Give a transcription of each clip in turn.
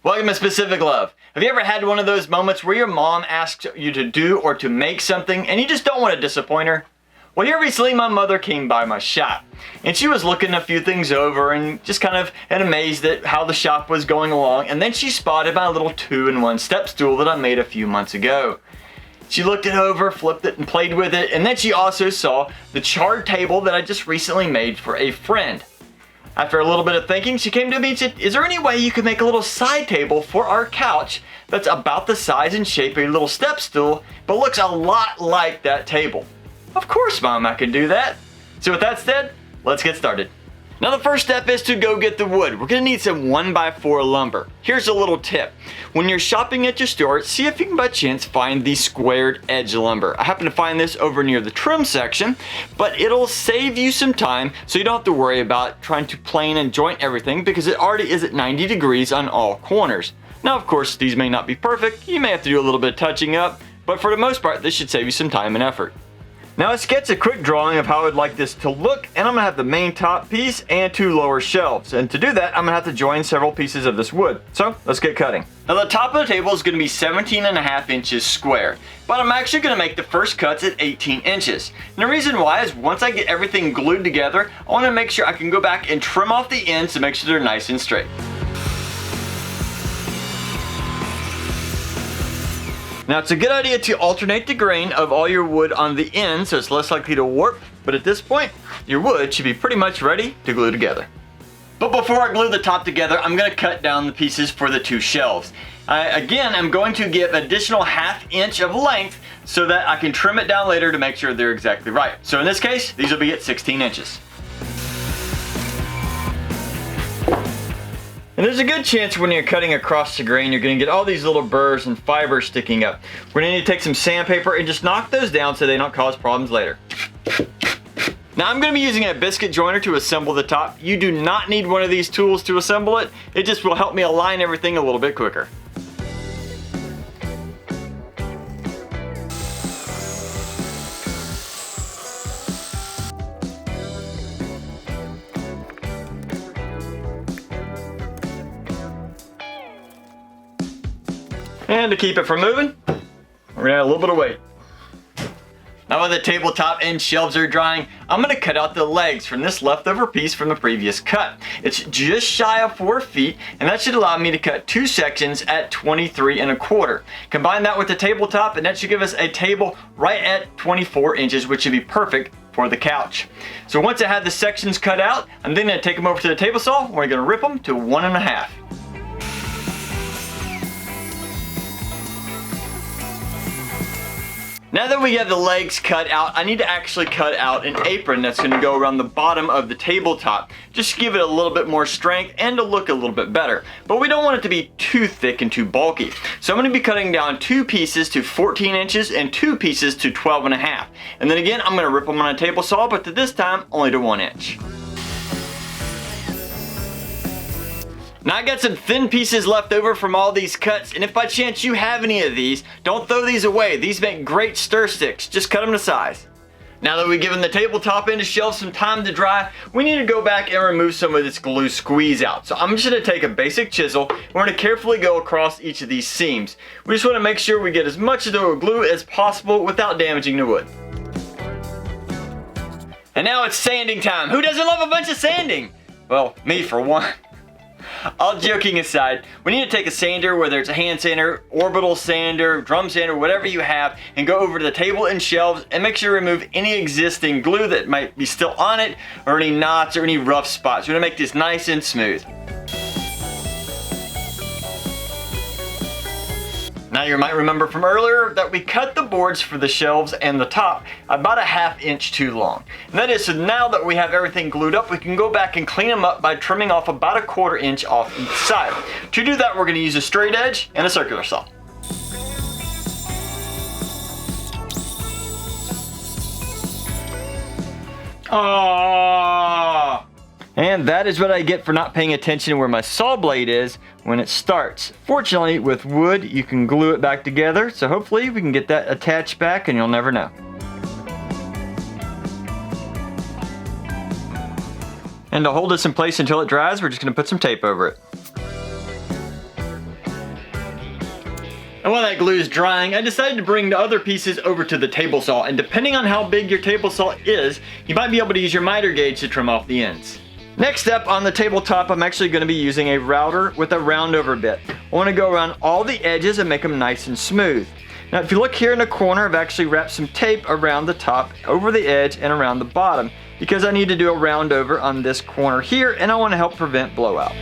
Welcome to Specific Love. Have you ever had one of those moments where your mom asks you to do or to make something and you just don't want to disappoint her? Well, here recently my mother came by my shop and she was looking a few things over and just kind of amazed at how the shop was going along, and then she spotted my little 2-in-1 step stool that I made a few months ago. She looked it over, flipped it and played with it, and then she also saw the chart table that I just recently made for a friend. After a little bit of thinking, she came to me and said, is there any way you could make a little side table for our couch that's about the size and shape of a little step stool, but looks a lot like that table? Of course, Mom, I could do that. So with that said, let's get started. Now the first step is to go get the wood. We're gonna need some 1x4 lumber. Here's a little tip. When you're shopping at your store, see if you can by chance find the squared edge lumber. I happen to find this over near the trim section, but it'll save you some time so you don't have to worry about trying to plane and joint everything because it already is at 90 degrees on all corners. Now of course these may not be perfect, you may have to do a little bit of touching up, but for the most part this should save you some time and effort. Now let's sketch a quick drawing of how I would like this to look, and I'm gonna have the main top piece and 2 lower shelves. And to do that, I'm gonna have to join several pieces of this wood. So let's get cutting. Now the top of the table is gonna be 17.5 inches square, but I'm actually gonna make the first cuts at 18 inches. And the reason why is once I get everything glued together, I wanna make sure I can go back and trim off the ends to make sure they're nice and straight. Now it's a good idea to alternate the grain of all your wood on the ends so it's less likely to warp, but at this point, your wood should be pretty much ready to glue together. But before I glue the top together, I'm gonna cut down the pieces for the 2 shelves. Again, I'm going to give additional 1/2 inch of length so that I can trim it down later to make sure they're exactly right. So in this case, these will be at 16 inches. And there's a good chance when you're cutting across the grain, you're gonna get all these little burrs and fibers sticking up. We're gonna need to take some sandpaper and just knock those down so they don't cause problems later. Now I'm gonna be using a biscuit joiner to assemble the top. You do not need one of these tools to assemble it. It just will help me align everything a little bit quicker. And to keep it from moving, we're gonna add a little bit of weight. Now when the tabletop and shelves are drying, I'm gonna cut out the legs from this leftover piece from the previous cut. It's just shy of 4 feet, and that should allow me to cut 2 sections at 23.25. Combine that with the tabletop, and that should give us a table right at 24 inches, which should be perfect for the couch. So once I have the sections cut out, I'm then gonna take them over to the table saw, and we're gonna rip them to 1.5. Now that we have the legs cut out, I need to actually cut out an apron that's going to go around the bottom of the tabletop. Just to give it a little bit more strength and to look a little bit better. But we don't want it to be too thick and too bulky. So I'm going to be cutting down 2 pieces to 14 inches and 2 pieces to 12.5. And then again, I'm going to rip them on a table saw, but this time only to 1 inch. Now I got some thin pieces left over from all these cuts, and if by chance you have any of these, don't throw these away. These make great stir sticks. Just cut them to size. Now that we've given the tabletop and the shelf some time to dry, we need to go back and remove some of this glue squeeze out. So I'm just gonna take a basic chisel, and we're gonna carefully go across each of these seams. We just wanna make sure we get as much of the glue as possible without damaging the wood. And now it's sanding time. Who doesn't love a bunch of sanding? Well, me for one. All joking aside, we need to take a sander, whether it's a hand sander, orbital sander, drum sander, whatever you have, and go over to the table and shelves and make sure to remove any existing glue that might be still on it, or any knots or any rough spots. We're gonna make this nice and smooth. Now you might remember from earlier that we cut the boards for the shelves and the top about a 1/2 inch too long. And that is so now that we have everything glued up, we can go back and clean them up by trimming off about a 1/4 inch off each side. To do that, we're going to use a straight edge and a circular saw. Aww. And that is what I get for not paying attention to where my saw blade is when it starts. Fortunately, with wood, you can glue it back together, so hopefully we can get that attached back and you'll never know. And to hold this in place until it dries, we're just gonna put some tape over it. And while that glue is drying, I decided to bring the other pieces over to the table saw, and depending on how big your table saw is, you might be able to use your miter gauge to trim off the ends. Next step on the tabletop, I'm actually going to be using a router with a round over bit. I want to go around all the edges and make them nice and smooth. Now if you look here in the corner, I've actually wrapped some tape around the top, over the edge, and around the bottom, because I need to do a round over on this corner here, and I want to help prevent blowout.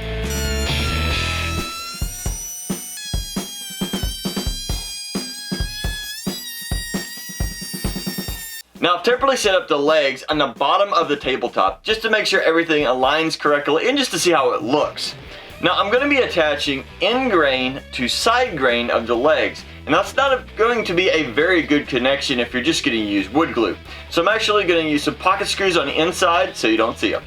Now I've temporarily set up the legs on the bottom of the tabletop just to make sure everything aligns correctly and just to see how it looks. Now I'm going to be attaching end grain to side grain of the legs, and that's not going to be a very good connection if you're just going to use wood glue. So I'm actually going to use some pocket screws on the inside so you don't see them.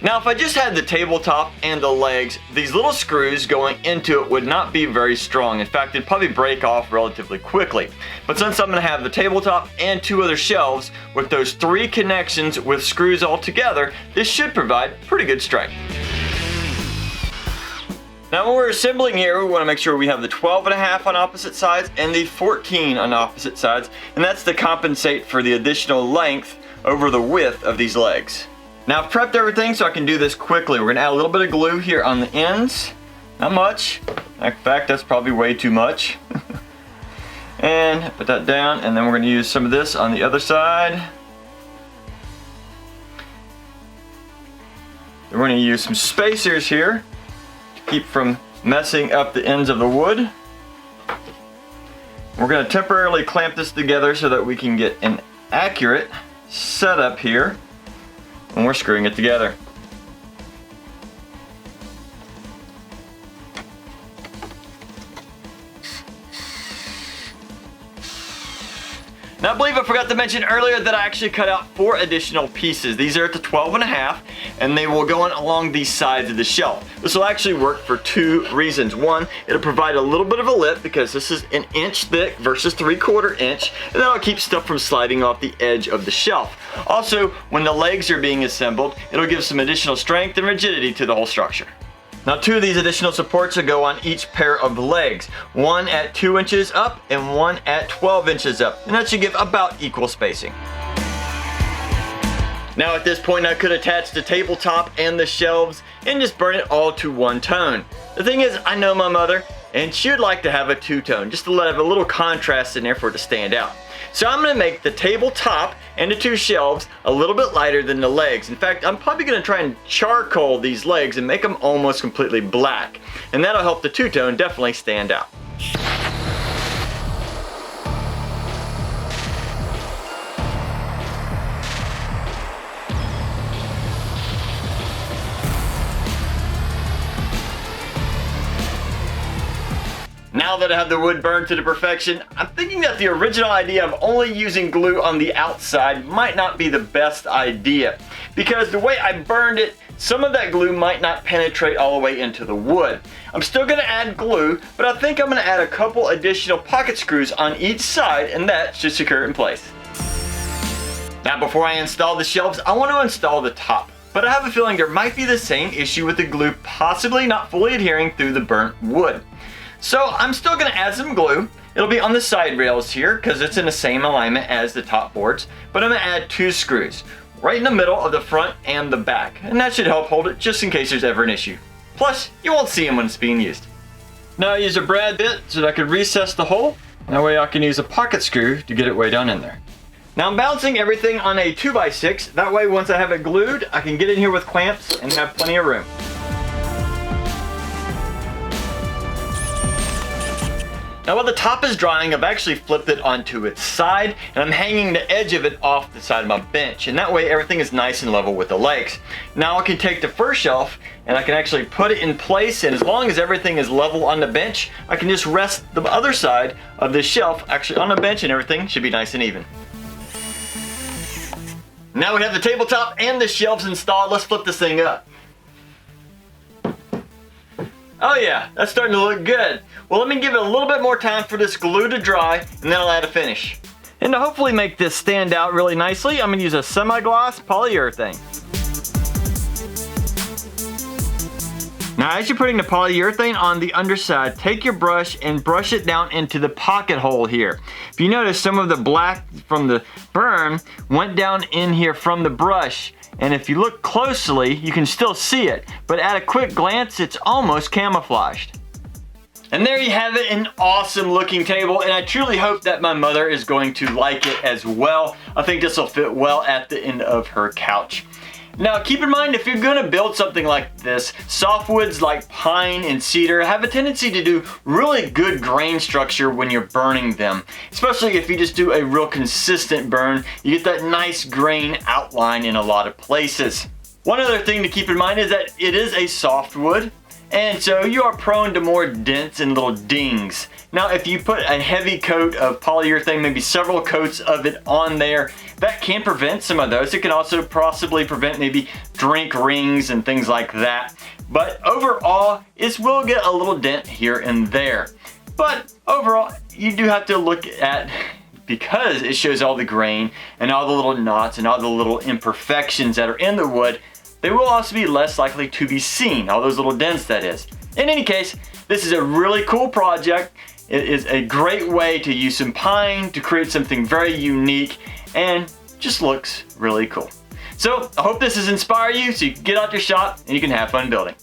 Now if I just had the tabletop and the legs, these little screws going into it would not be very strong. In fact, it'd probably break off relatively quickly. But since I'm going to have the tabletop and two other shelves with those three connections with screws all together, this should provide pretty good strength. Now when we're assembling here, we want to make sure we have the 12.5 on opposite sides and the 14 on opposite sides, and that's to compensate for the additional length over the width of these legs. Now I've prepped everything so I can do this quickly. We're going to add a little bit of glue here on the ends. Not much. In fact, that's probably way too much. And put that down, and then we're going to use some of this on the other side. Then we're going to use some spacers here to keep from messing up the ends of the wood. We're going to temporarily clamp this together so that we can get an accurate setup here when we're screwing it together. Now I believe I forgot to mention earlier that I actually cut out 4 additional pieces. These are at the 12.5, and they will go along these sides of the shelf. This will actually work for 2 reasons. One, it'll provide a little bit of a lip because this is an inch thick versus 3/4 inch, and that'll keep stuff from sliding off the edge of the shelf. Also, when the legs are being assembled, it'll give some additional strength and rigidity to the whole structure. Now 2 of these additional supports will go on each pair of legs, one at 2 inches up and one at 12 inches up, and that should give about equal spacing. Now at this point I could attach the tabletop and the shelves and just burn it all to one tone. The thing is, I know my mother, and she would like to have a 2-tone, just to have a little contrast in there for it to stand out. So I'm going to make the tabletop and the 2 shelves a little bit lighter than the legs. In fact, I'm probably going to try and charcoal these legs and make them almost completely black. And that'll help the 2-tone definitely stand out. Now that I have the wood burned to the perfection, I'm thinking that the original idea of only using glue on the outside might not be the best idea, because the way I burned it, some of that glue might not penetrate all the way into the wood. I'm still going to add glue, but I think I'm going to add a couple additional pocket screws on each side, and that should secure it in place. Now before I install the shelves, I want to install the top. But I have a feeling there might be the same issue with the glue possibly not fully adhering through the burnt wood. So I'm still going to add some glue. It'll be on the side rails here because it's in the same alignment as the top boards. But I'm going to add 2 screws right in the middle of the front and the back. And that should help hold it just in case there's ever an issue. Plus, you won't see them when it's being used. Now I use a brad bit so that I could recess the hole. That way I can use a pocket screw to get it way down in there. Now I'm balancing everything on a 2x6. That way once I have it glued, I can get in here with clamps and have plenty of room. Now while the top is drying, I've actually flipped it onto its side, and I'm hanging the edge of it off the side of my bench, and that way everything is nice and level with the legs. Now I can take the first shelf and I can actually put it in place, and as long as everything is level on the bench, I can just rest the other side of this shelf actually on the bench, and everything should be nice and even. Now we have the tabletop and the shelves installed. Let's flip this thing up. Oh yeah, that's starting to look good. Well, let me give it a little bit more time for this glue to dry, and then I'll add a finish. And to hopefully make this stand out really nicely, I'm going to use a semi-gloss polyurethane. Now as you're putting the polyurethane on the underside, take your brush and brush it down into the pocket hole here. If you notice, some of the black from the burn went down in here from the brush. And if you look closely, you can still see it, but at a quick glance, it's almost camouflaged. And there you have it, an awesome looking table, and I truly hope that my mother is going to like it as well. I think this will fit well at the end of her couch. Now keep in mind, if you're gonna build something like this, softwoods like pine and cedar have a tendency to do really good grain structure when you're burning them. Especially if you just do a real consistent burn, you get that nice grain outline in a lot of places. One other thing to keep in mind is that it is a softwood, and so you are prone to more dents and little dings. Now if you put a heavy coat of polyurethane, maybe several coats of it on there, that can prevent some of those. It can also possibly prevent maybe drink rings and things like that. But overall, it will get a little dent here and there. But overall, you do have to look at, because it shows all the grain and all the little knots and all the little imperfections that are in the wood, they will also be less likely to be seen, all those little dents that is. In any case, this is a really cool project. It is a great way to use some pine to create something very unique and just looks really cool. So I hope this has inspired you so you can get out your shop and you can have fun building.